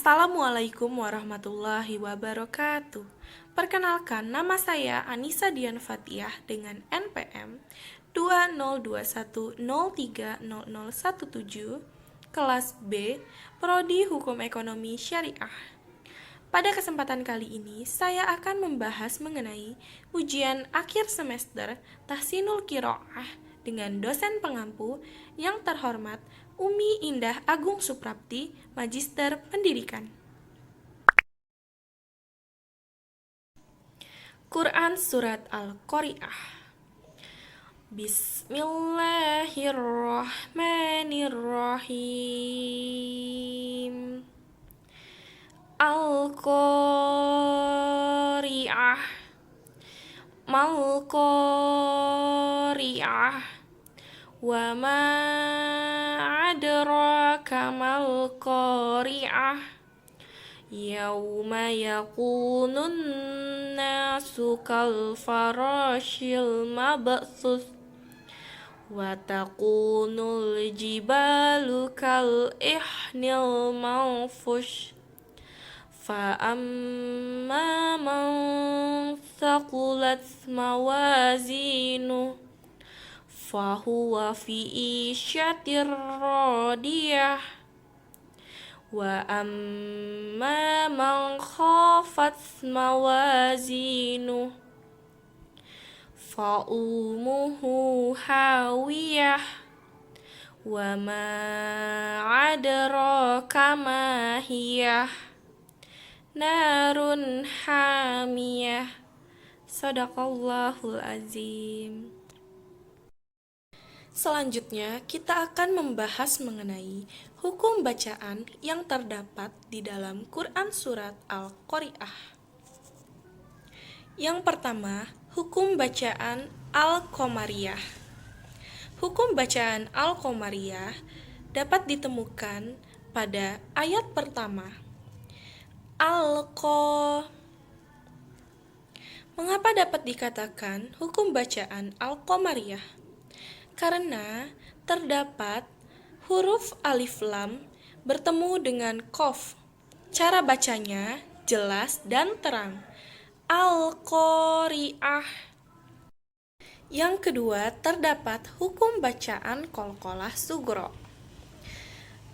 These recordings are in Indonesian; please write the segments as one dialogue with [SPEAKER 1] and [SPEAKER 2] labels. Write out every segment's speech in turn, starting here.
[SPEAKER 1] Assalamualaikum warahmatullahi wabarakatuh. Perkenalkan, nama saya Anissa Dian Fatiah dengan NPM 2021030017, kelas B, Prodi Hukum Ekonomi Syariah. Pada kesempatan kali ini, saya akan membahas mengenai ujian akhir semester Tahsinul Qiraah dengan dosen pengampu yang terhormat Umi Indah Agung Suprapti, Magister Pendidikan. Quran Surat Al-Qari'ah. Bismillahirrahmanirrahim. Al-Qari'ah. Mal-Qari'ah. Wa ma adraka mal-Qari'ah. Yauma yakunun nasu kalfarashil mabthus wa takunul jibalu kal ihnil manfush fa amma man thaqulat mawazinu fahuwa fi isyatir radiyah wa amma man khafat mawazinu fa umuhu hawiyah wa ma adraka ma hiyah narun hamiyah. Shadaqallahul azim. Selanjutnya, kita akan membahas mengenai hukum bacaan yang terdapat di dalam Quran Surat Al-Qari'ah. Yang pertama, hukum bacaan Al-Qamariyah. Hukum bacaan Al-Qamariyah dapat ditemukan pada ayat pertama. Mengapa dapat dikatakan hukum bacaan Al-Qamariyah? Karena terdapat huruf alif lam bertemu dengan qaf. Cara bacanya jelas dan terang. Al-Qari'ah. Yang kedua, terdapat hukum bacaan qalqalah sugro.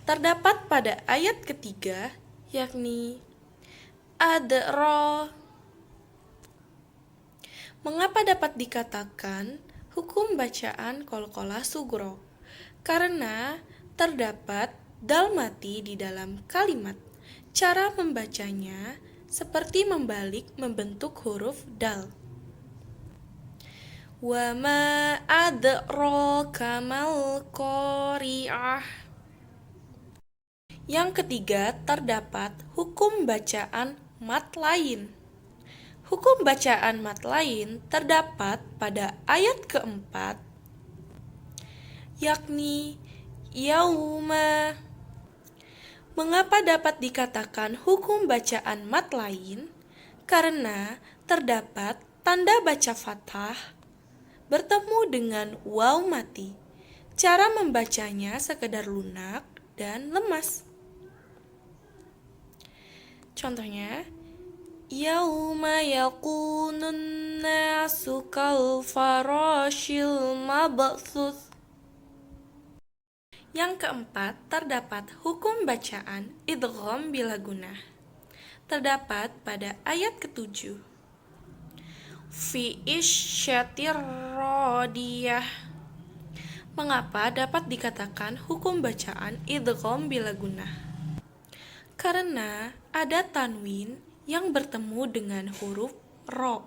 [SPEAKER 1] Terdapat pada ayat ketiga, yakni adra. Mengapa dapat dikatakan hukum bacaan qalqalah sugro? Karena terdapat dal mati di dalam kalimat. Cara membacanya seperti membalik membentuk huruf dal. Wa ma adraka mal qari'ah. Yang ketiga, terdapat hukum bacaan mat lain. Hukum bacaan mat lain terdapat pada ayat keempat, yakni yauma. Mengapa dapat dikatakan hukum bacaan mat lain? Karena terdapat tanda baca fathah bertemu dengan waw mati. Cara membacanya sekedar lunak dan lemas. Contohnya, yauma yakunun nasu kalfarashil mabthus. Yang keempat, terdapat hukum bacaan idgham bila gunah. Terdapat pada ayat ketujuh. Fi isyatir radiyah. Mengapa dapat dikatakan hukum bacaan idgham bila gunah? Karena ada tanwin yang bertemu dengan huruf ro.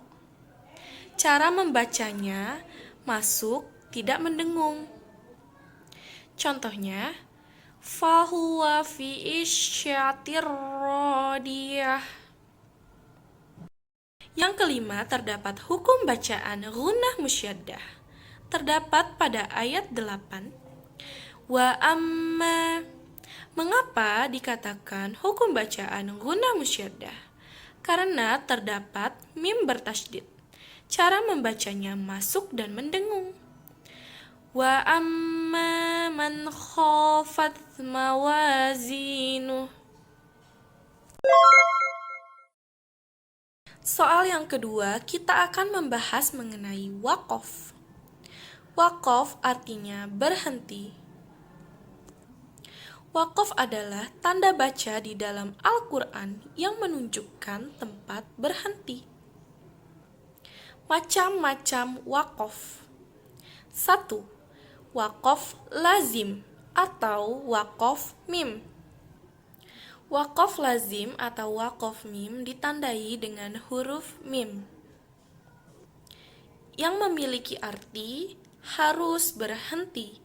[SPEAKER 1] Cara membacanya masuk, tidak mendengung. Contohnya, fahuwa fi isyatir radiyah. Yang kelima, terdapat hukum bacaan gunnah musyaddah. Terdapat pada ayat 8. Wa amma. Mengapa dikatakan hukum bacaan gunnah musyaddah? Karena terdapat mim bertasydid. Cara membacanya masuk dan mendengung. Wa amma man khafat mawazinu. Soal yang kedua, kita akan membahas mengenai waqaf. Waqaf artinya berhenti. Waqaf adalah tanda baca di dalam Al-Quran yang menunjukkan tempat berhenti. Macam-macam waqaf. 1. Waqaf lazim atau waqaf mim. Waqaf lazim atau waqaf mim ditandai dengan huruf mim yang memiliki arti harus berhenti.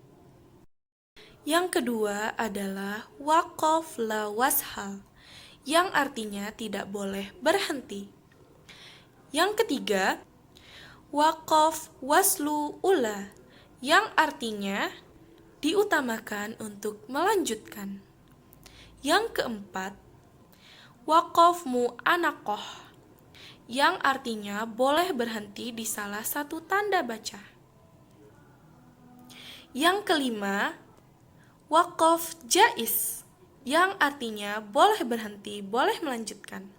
[SPEAKER 1] Yang kedua adalah waqaf la washal yang artinya tidak boleh berhenti. Yang ketiga, waqaf waslu ula yang artinya diutamakan untuk melanjutkan. Yang keempat, waqaf mu'anaqoh yang artinya boleh berhenti di salah satu tanda baca. Yang kelima, waqaf jaiz yang artinya boleh berhenti, boleh melanjutkan.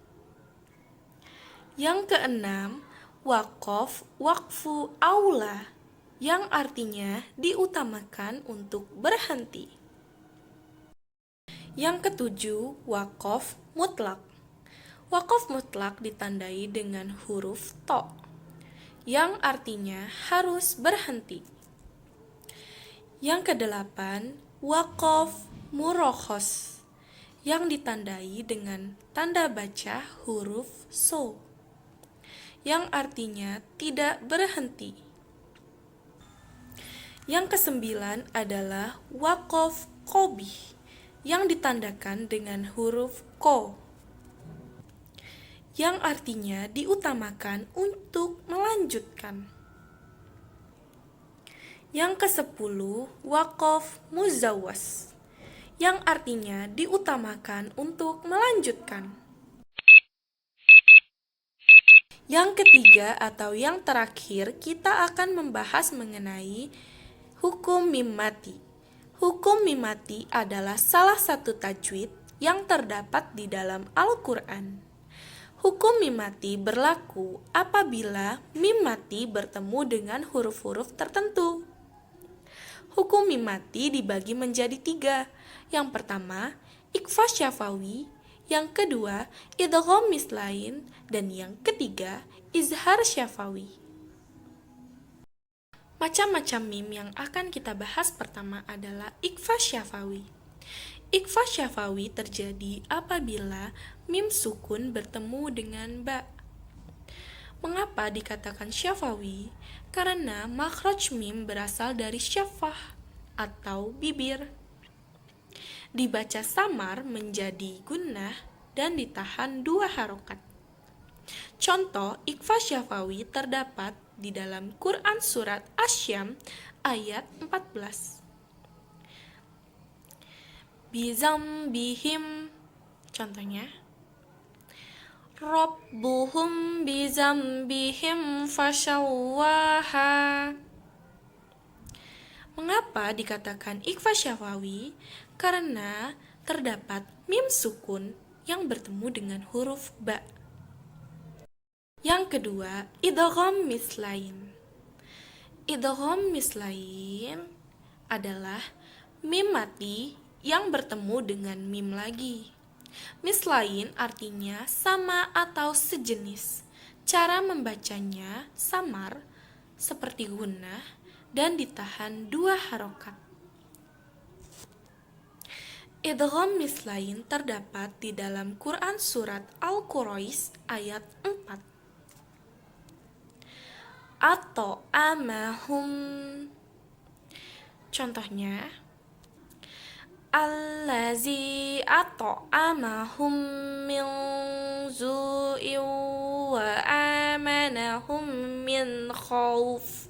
[SPEAKER 1] Yang keenam, waqaf waqfu aula yang artinya diutamakan untuk berhenti. Yang ketujuh, waqaf mutlak. Waqaf mutlak ditandai dengan huruf to yang artinya harus berhenti. Yang kedelapan, waqaf murakhas yang ditandai dengan tanda baca huruf so yang artinya tidak berhenti. Yang kesembilan adalah waqaf qabih yang ditandakan dengan huruf ko yang artinya diutamakan untuk melanjutkan. Yang kesepuluh, waqaf muzawwas yang artinya diutamakan untuk melanjutkan. Yang ketiga atau yang terakhir, kita akan membahas mengenai hukum mim mati. Hukum mim mati adalah salah satu tajwid yang terdapat di dalam Al-Quran. Hukum mim mati berlaku apabila mim mati bertemu dengan huruf-huruf tertentu. Hukum mim mati dibagi menjadi 3. Yang pertama, ikhfa syafawi. Yang kedua, idgham mislain. Dan yang ketiga, izhar syafawi. Macam-macam mim yang akan kita bahas pertama adalah ikhfa syafawi. Ikhfa syafawi terjadi apabila mim sukun bertemu dengan ba. Mengapa dikatakan syafawi? Karena makhraj mim berasal dari syafah atau bibir. Dibaca samar menjadi gunnah dan ditahan 2 harokat. Contoh ikhfa syafawi terdapat di dalam Quran surat Asy-Syam ayat 14. Bizambihim, contohnya, Rabbuhum bizambihim fasyawaha. Mengapa dikatakan ikhfa syafawi? Karena terdapat mim sukun yang bertemu dengan huruf ba. Yang kedua, idgham mislain. Idgham mislain adalah mim mati yang bertemu dengan mim lagi. Mislain artinya sama atau sejenis. Cara membacanya samar seperti gunnah dan ditahan 2 harokat. Idgham mislain terdapat di dalam Quran surat Al-Quraish ayat 4. Atau amahum, contohnya, allazi at'amahum min zu'in wa amanahum min khauf.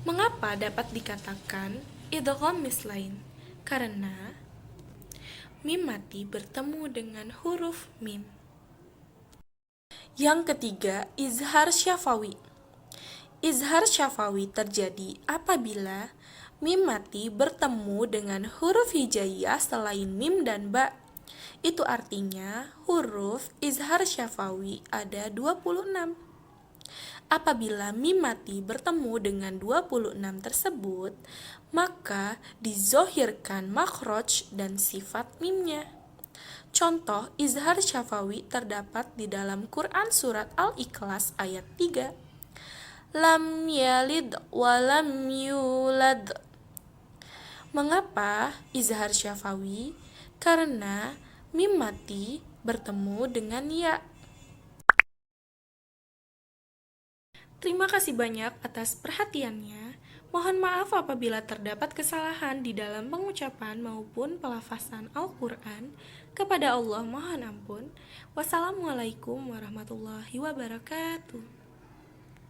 [SPEAKER 1] Mengapa dapat dikatakan idgham mislain? Karena mim mati bertemu dengan huruf mim. Yang ketiga, izhar syafawi. Izhar syafawi terjadi apabila mim mati bertemu dengan huruf hijaiyah selain mim dan ba. Itu artinya huruf izhar syafawi ada 26. Apabila mim mati bertemu dengan 26 tersebut, maka dizohirkan makhraj dan sifat mimnya. Contoh izhar syafawi terdapat di dalam Quran surat Al-Ikhlas ayat 3. Lam yalid walam yulad. Mengapa izhar syafawi? Karena mim mati bertemu dengan ya. Terima kasih banyak atas perhatiannya. Mohon maaf apabila terdapat kesalahan di dalam pengucapan maupun pelafasan Al-Quran. Kepada Allah mohon ampun. Wassalamualaikum warahmatullahi wabarakatuh.